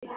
Well,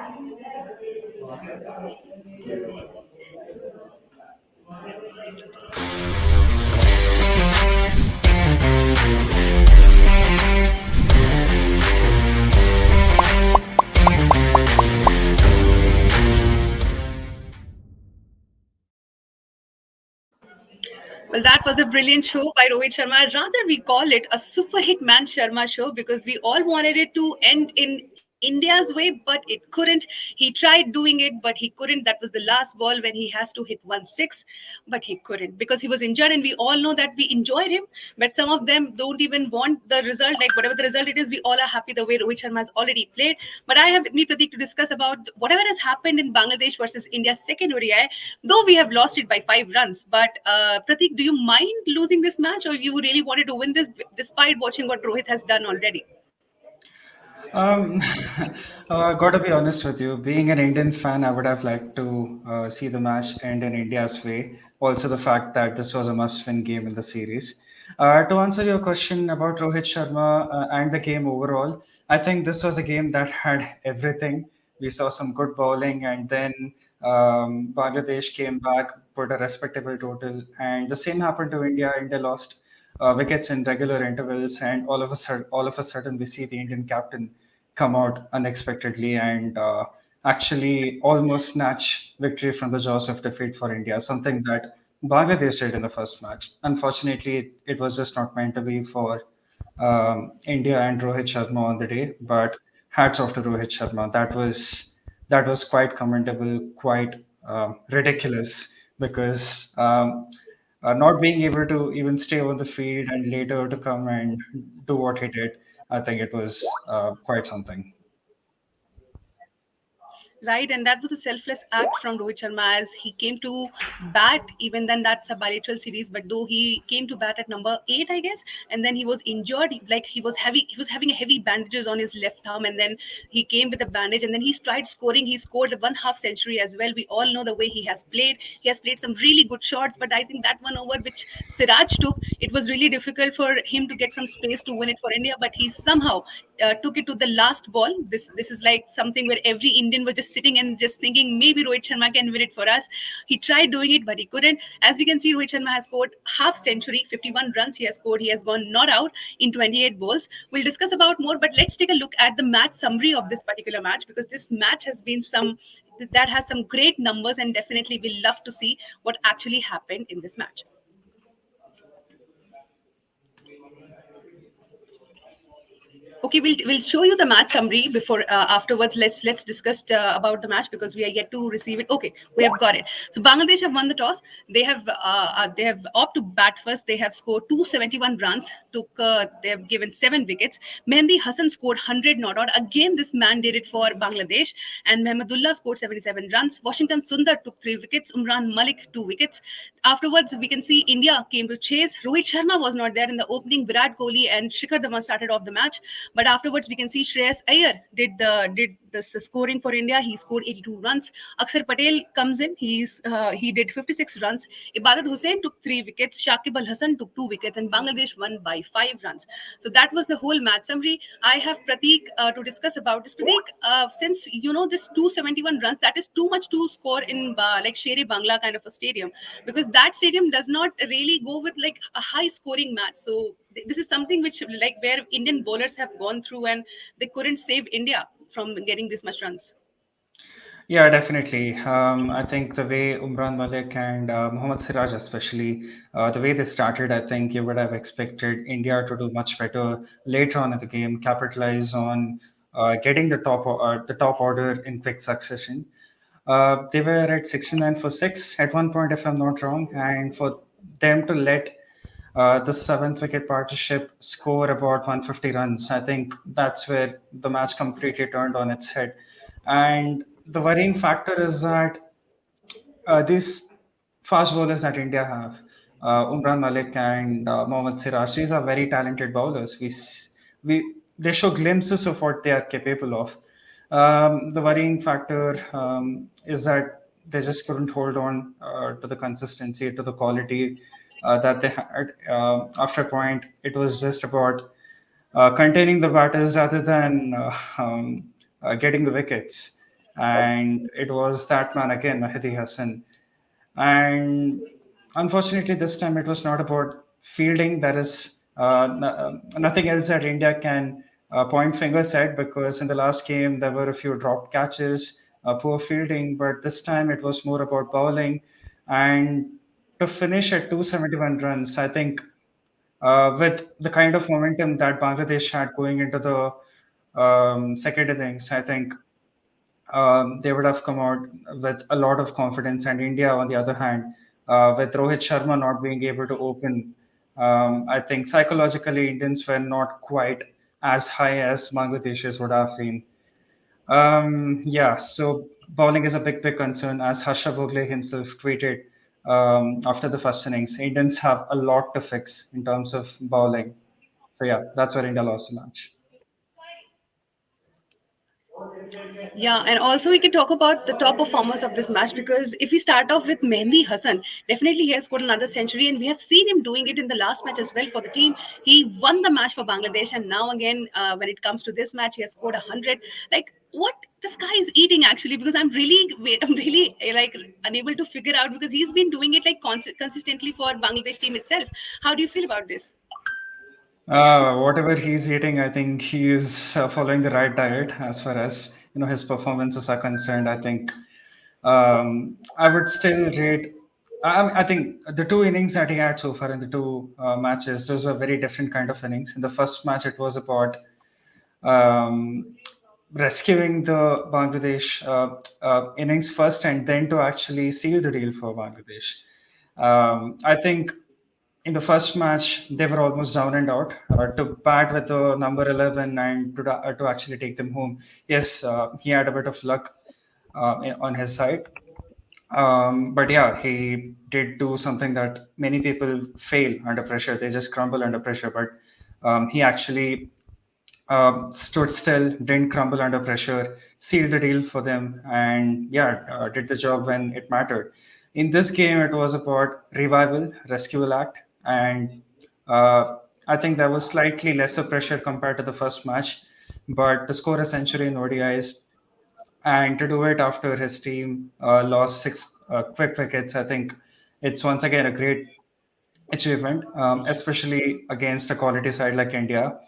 that was a brilliant show by Rohit Sharma. Rather, we call it a super hit man Sharma show because we all wanted it to end in India's way, but it couldn't. He tried doing it, but he couldn't. That was the last ball when he has to hit 1-6, but he couldn't because he was injured. And we all know that we enjoyed him, but some of them don't even want the result. Like whatever the result it is, we all are happy the way Rohit Sharma has already played. But I have with me Pratik to discuss about whatever has happened in Bangladesh versus India's second ODI. Though we have lost it by 5 runs, but Pratik, do you mind losing this match, or you really wanted to win this despite watching what Rohit has done already? Um, Gotta be honest with you. Being an Indian fan, I would have liked to see the match end in India's way. Also, the fact that this was a must-win game in the series. To answer your question about Rohit Sharma and the game overall, I think this was a game that had everything. We saw some good bowling, and then Bangladesh came back, put a respectable total, and the same happened to India. India lost wickets in regular intervals, and all of a sudden, we see the Indian captain come out unexpectedly and actually almost snatch victory from the jaws of defeat for India, something that Bangladesh did in the first match. Unfortunately, it was just not meant to be for India and Rohit Sharma on the day. But hats off to Rohit Sharma. That was quite commendable, quite ridiculous because not being able to even stay on the field and later to come and do what he did, I think it was quite something. Right, and that was a selfless act from Rohit Sharma as he came to bat. Even then, that's a bilateral series, but though he came to bat at number 8, I guess, and then he was injured. Like he was heavy, he was having heavy bandages on his left thumb, and then he came with a bandage, and then he tried scoring. He scored a one half century as well. We all know the way he has played. He has played some really good shots, but I think that one over which Siraj took, it was really difficult for him to get some space to win it for India, but he somehow took it to the last ball. This is like something where every Indian was just sitting and just thinking maybe Rohit Sharma can win it for us. He tried doing it, but he couldn't. As we can see, Rohit Sharma has scored half century, 51 runs he has scored. He has gone not out in 28 balls. We'll discuss about more, but let's take a look at the match summary of this particular match because this match has been some that has some great numbers, and definitely we'll love to see what actually happened in this match. Okay, we'll show you the match summary before afterwards. Let's discuss about the match because we are yet to receive it. Okay, we have got it. So Bangladesh have won the toss. They have opted to bat first. They have scored 271 runs. They have given 7 wickets. Mehndi Hassan scored 100 not out. Again, this man did it for Bangladesh. And Mehmedullah scored 77 runs. Washington Sundar took 3 wickets. Umran Malik 2 wickets. Afterwards, we can see India came to chase. Rohit Sharma was not there in the opening. Virat Kohli and Shikhar Dhawan started off the match. But afterwards, we can see Shreyas Iyer did the scoring for India. He scored 82 runs. Akshar Patel comes in. He did 56 runs. Ibadat Hussain took 3 wickets. Shakib Al Hassan took 2 wickets, and Bangladesh won by 5 runs. So that was the whole match summary. I have Pratik to discuss about this. Pratik, since you know this 271 runs, that is too much to score in like Shere Bangla kind of a stadium because that stadium does not really go with like a high scoring match. So this is something which like where Indian bowlers have gone through and they couldn't save India from getting this much runs. Yeah, definitely. I think the way Umran Malik and Mohammad Siraj, especially, the way they started, I think you would have expected India to do much better later on in the game, capitalize on getting the top order in quick succession. They were at 69 for 6 at one point, if I'm not wrong, and for them to let the seventh wicket partnership score about 150 runs, I think that's where the match completely turned on its head. And the worrying factor is that these fast bowlers that India have, Umran Malik and Mohammad Siraj, these are very talented bowlers. They show glimpses of what they are capable of. The worrying factor is that they just couldn't hold on to the consistency, to the quality that they had. After a point, it was just about containing the batters rather than getting the wickets. and it was that man again, Mahdi Hassan. And unfortunately, this time it was not about fielding. There is nothing else that India can point fingers at, because in the last game there were a few dropped catches, poor fielding, but this time it was more about bowling. And to finish at 271 runs, I think with the kind of momentum that Bangladesh had going into the second innings, I think they would have come out with a lot of confidence. And India, on the other hand, with Rohit Sharma not being able to open, I think psychologically Indians were not quite as high as Bangladeshis would have been. Yeah, so bowling is a big, big concern. As Harsha Bhogle himself tweeted after the first innings, Indians have a lot to fix in terms of bowling. So yeah, that's where India lost the match. Yeah, and also we can talk about the top performers of this match, because if we start off with Mehndi Hassan, definitely he has scored another century, and we have seen him doing it in the last match as well for the team. He won the match for Bangladesh, and now again, when it comes to this match, he has scored 100. Like, what this guy is eating actually, because I'm really like unable to figure out, because he's been doing it like consistently for Bangladesh team itself. How do you feel about this? Whatever he's eating, I think he is following the right diet as far as his performances are concerned. I think I would still rate. I think the two innings that he had so far in the two matches, those were very different kind of innings. In the first match, it was about um, rescuing the Bangladesh innings first, and then to actually seal the deal for Bangladesh. I think in the first match they were almost down and out, to bat with the number 11 and to actually take them home. Yes, he had a bit of luck on his side, but yeah, he did do something that many people fail under pressure. They just crumble under pressure. But he actually stood still, didn't crumble under pressure, sealed the deal for them, and yeah, did the job when it mattered. In this game, it was about revival, rescue act, and uh, I think there was slightly lesser pressure compared to the first match. But to score a century in ODIs and to do it after his team lost six quick wickets, I think it's once again a great achievement, especially against a quality side like India.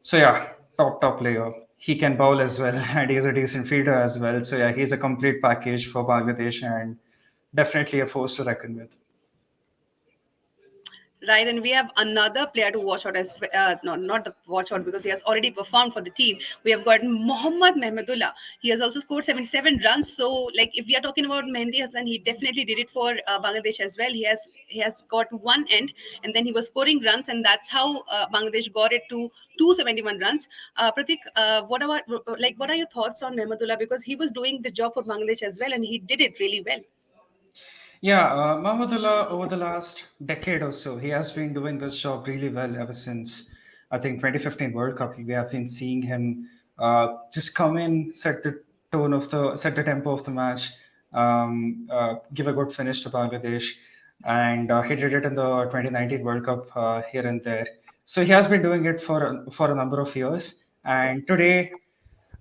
So yeah, top player. He can bowl as well, and he's a decent fielder as well. So yeah, he's a complete package for Bangladesh, and definitely a force to reckon with. Right, and we have another player to watch out as no, not the watch out, because he has already performed for the team. We have got Mohammad Mehmedullah. He has also scored 77 runs. So, like, if we are talking about Mehndi Hassan, he definitely did it for Bangladesh as well. He has got one end, and then he was scoring runs, and that's how Bangladesh got it to 271 runs. Pratik, what are your thoughts on Mehmedullah, because he was doing the job for Bangladesh as well, and he did it really well. Yeah, Mahmudullah, over the last decade or so, he has been doing this job really well ever since, I think, 2015 World Cup. We have been seeing him just come in, set the tempo of the match, give a good finish to Bangladesh, and he did it in the 2019 World Cup here and there. So he has been doing it for a number of years, and today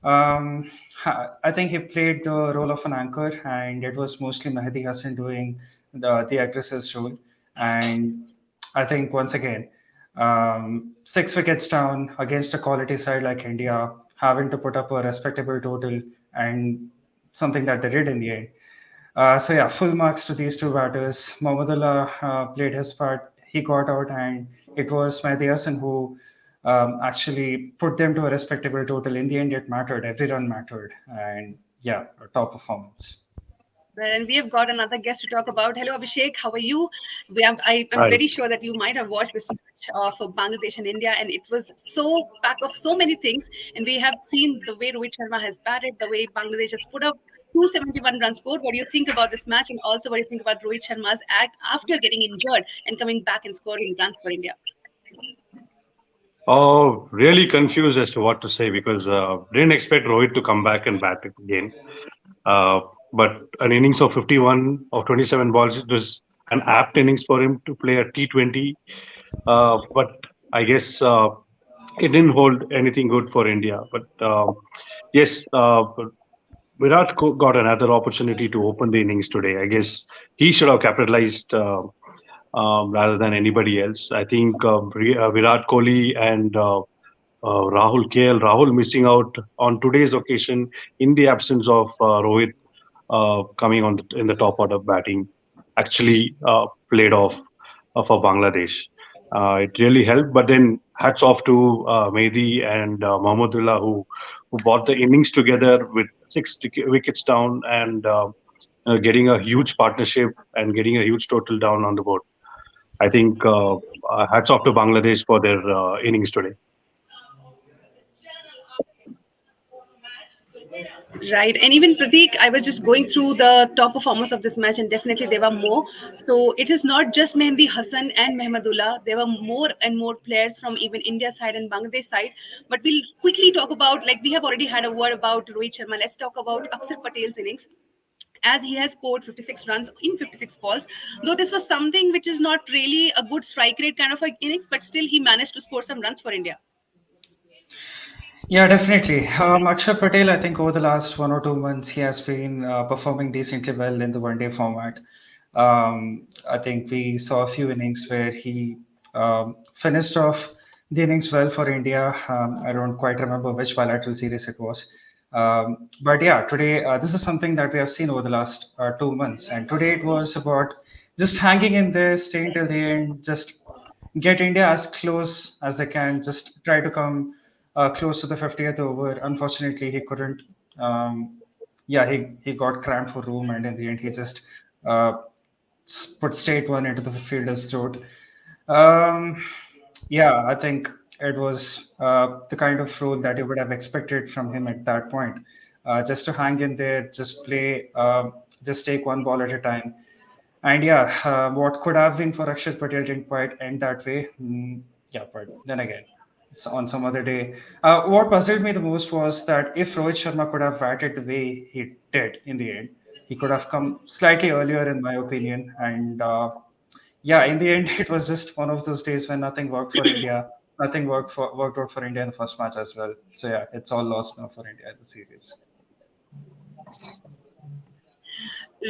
I think he played the role of an anchor, and it was mostly Mehdi Hassan doing the aggressor's role. And I think once again, six wickets down against a quality side like India, having to put up a respectable total, and something that they did in the end. So yeah, full marks to these two batters. Mohammedullah played his part. He got out, and it was Mehdi Hassan who actually put them to a respectable total. In the end, it mattered. Every run mattered, and yeah, a top performance. Well, and we have got another guest to talk about. Hello, Abhishek. How are you? I'm Right. very sure that you might have watched this match for Bangladesh and India, and it was so pack of so many things. And we have seen the way Rohit Sharma has batted, the way Bangladesh has put up 271 runs scored. What do you think about this match, and also what do you think about Rohit Sharma's act after getting injured and coming back and scoring runs for India? Oh, really confused as to what to say because didn't expect Rohit to come back and bat again. Uh, but an innings of 51 of 27 balls, it was an apt innings for him to play a T20. But I guess it didn't hold anything good for India. But yes, Got another opportunity to open the innings today. I guess he should have capitalized rather than anybody else. I think Virat Kohli and Rahul missing out on today's occasion in the absence of Rohit coming in the top order batting actually played off for Bangladesh. It really helped, but then hats off to Mehdi and Mahmudullah who brought the innings together with wickets down and getting a huge partnership and getting a huge total down on the board. I think hats off to Bangladesh for their innings today. Right. And even Pratik, I was just going through the top performers of this match, and definitely there were more. So it is not just Mehndi Hassan and Mehmadullah. There were more and more players from even India side and Bangladesh side. But we'll quickly talk about, like we have already had a word about Rohit Sharma. Let's talk about Akshar Patel's innings, as he has scored 56 runs in 56 balls. Though this was something which is not really a good strike rate kind of a innings, but still he managed to score some runs for India. Yeah, definitely. Akshar Patel, I think over the last 1 or 2 months, he has been performing decently well in the one-day format. I think we saw a few innings where he finished off the innings well for India. I don't quite remember which bilateral series it was. But yeah, today, this is something that we have seen over the last 2 months. And today it was about just hanging in there, staying till the end, just get India as close as they can, just try to come close to the 50th over. Unfortunately, he couldn't. Yeah, he got cramped for room, and in the end, he just uh, put straight one into the fielder's throat. Um, yeah, I think it was the kind of role that you would have expected from him at that point. Just to hang in there, just play, just take one ball at a time. And yeah, what could have been for Akshar Patel didn't quite end that way. Yeah, but then again, it's on some other day. What puzzled me the most was that if Rohit Sharma could have batted the way he did in the end, he could have come slightly earlier, in my opinion. And yeah, in the end, it was just one of those days when nothing worked for India. Nothing worked out for India in the first match as well. So yeah, it's all lost now for India in the series.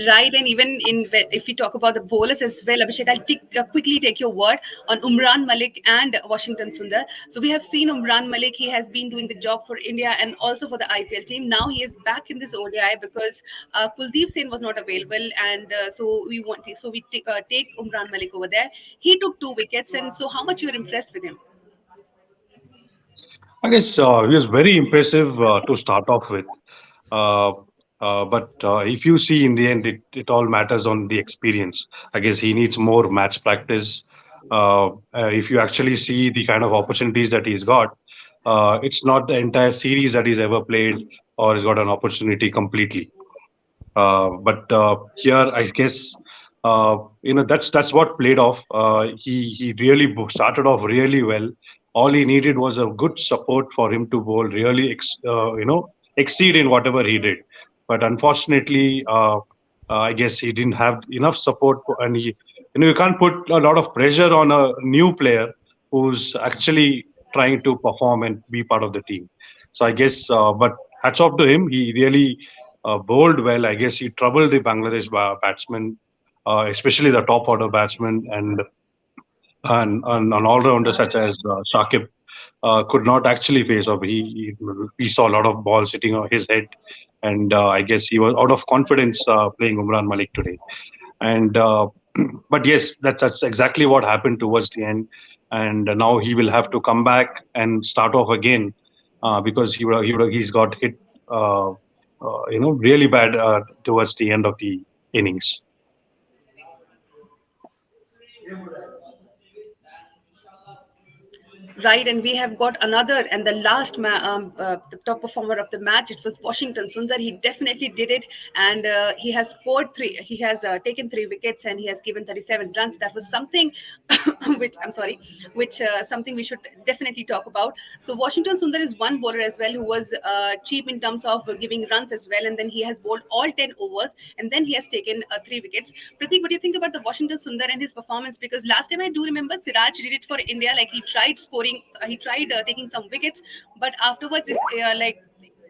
Right, and even in if we talk about the bowlers as well, Abhishek, I'll quickly take your word on Umran Malik and Washington Sundar. So we have seen Umran Malik; he has been doing the job for India and also for the IPL team. Now he is back in this ODI because Kuldeep Sen was not available, and so we take Umran Malik over there. He took 2 wickets, and so how much you are impressed with him? I guess he was very impressive to start off with. Uh, but if you see in the end, it all matters on the experience. I guess he needs more match practice. If you actually see the kind of opportunities that he's got, it's not the entire series that he's ever played or he's got an opportunity completely. But here, I guess that's what played off. He really started off really well. All he needed was a good support for him to bowl really, exceed in whatever he did. But unfortunately, I guess he didn't have enough support, and you can't put a lot of pressure on a new player who's actually trying to perform and be part of the team. So I guess, but hats off to him. He really bowled well. I guess he troubled the Bangladesh batsmen, especially the top order batsmen and an all-rounder such as Shakib could not actually face off. We saw a lot of balls hitting on his head, and I guess he was out of confidence playing Umran Malik today. And but yes, that's exactly what happened towards the end. And now he will have to come back and start off again because he's got hit, really bad towards the end of the innings. Right, and we have got another and the last the top performer of the match. It was Washington Sundar. He definitely did it, and he has scored three. He has taken 3 wickets and he has given 37 runs. That was something, which I'm sorry, which something we should definitely talk about. So Washington Sundar is one bowler as well who was cheap in terms of giving runs as well, and then he has bowled all 10 overs, and then he has taken 3 wickets. Pratik, what do you think about the Washington Sundar and his performance? Because last time I do remember Siraj did it for India, like he tried scoring, he tried taking some wickets, but afterwards, like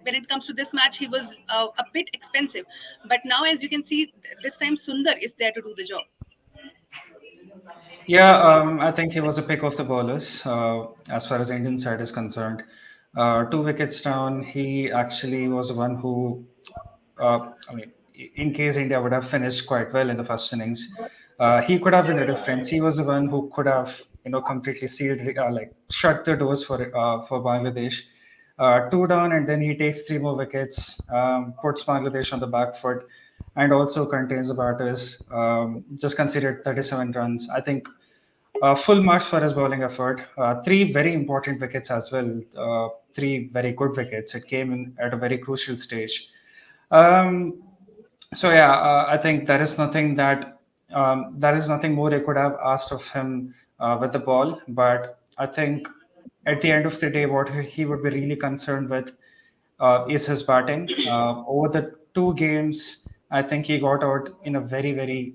when it comes to this match, he was a bit expensive. But now, as you can see, this time Sundar is there to do the job. Yeah, I think he was a pick of the bowlers as far as Indian side is concerned. 2 wickets down, he actually was the one who, I mean, in case India would have finished quite well in the first innings, he could have been the difference. He was the one who could have, completely sealed, like shut the doors for Bangladesh. 2 down, and then he takes 3 more wickets, puts Bangladesh on the back foot, and also contains the batters. Just considered 37 runs. I think full marks for his bowling effort. 3 very important wickets as well. 3 very good wickets. It came in at a very crucial stage. Um, so yeah, I think there is nothing more I could have asked of him with the ball. But I think at the end of the day, what he would be really concerned with is his batting. Over the 2 games, I think he got out in a very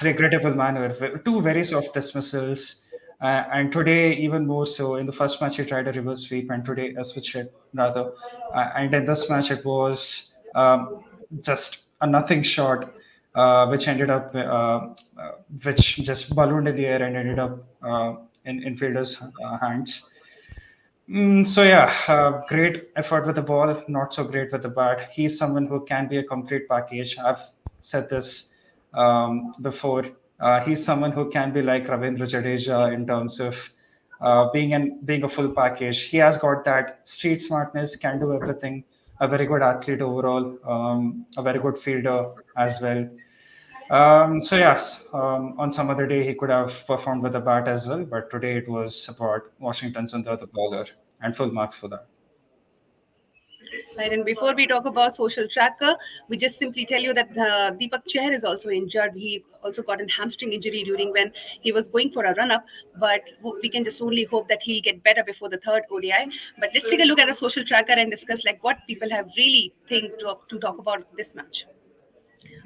regrettable manner. 2 very soft dismissals, and today even more so. In the first match, he tried a reverse sweep, and today a switch hit rather. And in this match, it was just a nothing shot, which ended up, which just ballooned in the air and ended up in fielders' hands. So yeah, great effort with the ball, not so great with the bat. He's someone who can be a complete package. I've said this before. He's someone who can be like Ravindra Jadeja in terms of being a full package. He has got that street smartness, can do everything. A very good athlete overall, a very good fielder as well. So yes, on some other day he could have performed with the bat as well, but today it was about Washington Sundar, the bowler, and full marks for that. Right, and before we talk about social tracker, we just simply tell you that Deepak Chahar is also injured. He also got a hamstring injury during when he was going for a run up, but we can just only hope that he'll get better before the third ODI. But let's take a look at the social tracker and discuss like what people have really think to talk about this match.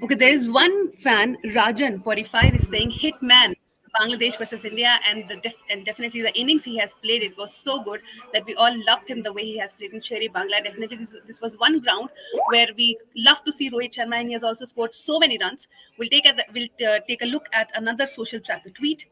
Okay, there is one fan, Rajan 45, is saying Hitman, Bangladesh versus India, and and definitely the innings he has played, it was so good that we all loved him the way he has played in Cherry Bangla. Definitely, this was one ground where we love to see Rohit Sharma, and he has also scored so many runs. We'll take a look at another social tracker tweet.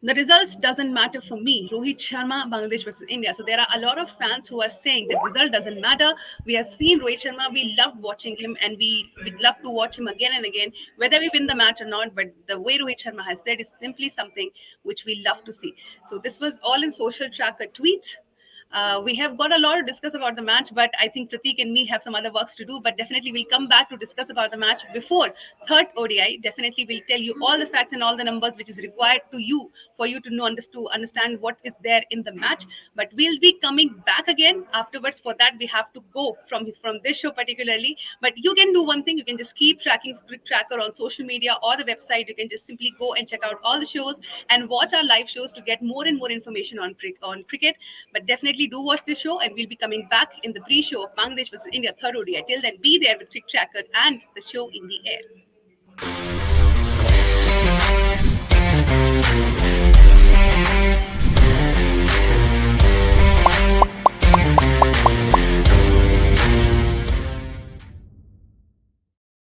The results doesn't matter for me. Rohit Sharma, Bangladesh versus India. So there are a lot of fans who are saying the result doesn't matter. We have seen Rohit Sharma. We loved watching him, and we'd love to watch him again and again, whether we win the match or not. But the way Rohit Sharma has played is simply something which we love to see. So this was all in social tracker tweets. We have got a lot to discuss about the match, but I think Pratik and me have some other works to do. But definitely, we'll come back to discuss about the match before third ODI. Definitely, we'll tell you all the facts and all the numbers which is required to you for you to know to understand what is there in the match. But we'll be coming back again afterwards. For that, we have to go from this show particularly. But you can do one thing: you can just keep tracking CricTracker on social media or the website. You can just simply go and check out all the shows and watch our live shows to get more and more information on cricket. But definitely do watch this show, and we'll be coming back in the pre-show of Bangladesh versus India third ODI. Till then, be there with CricTracker and the show in the air.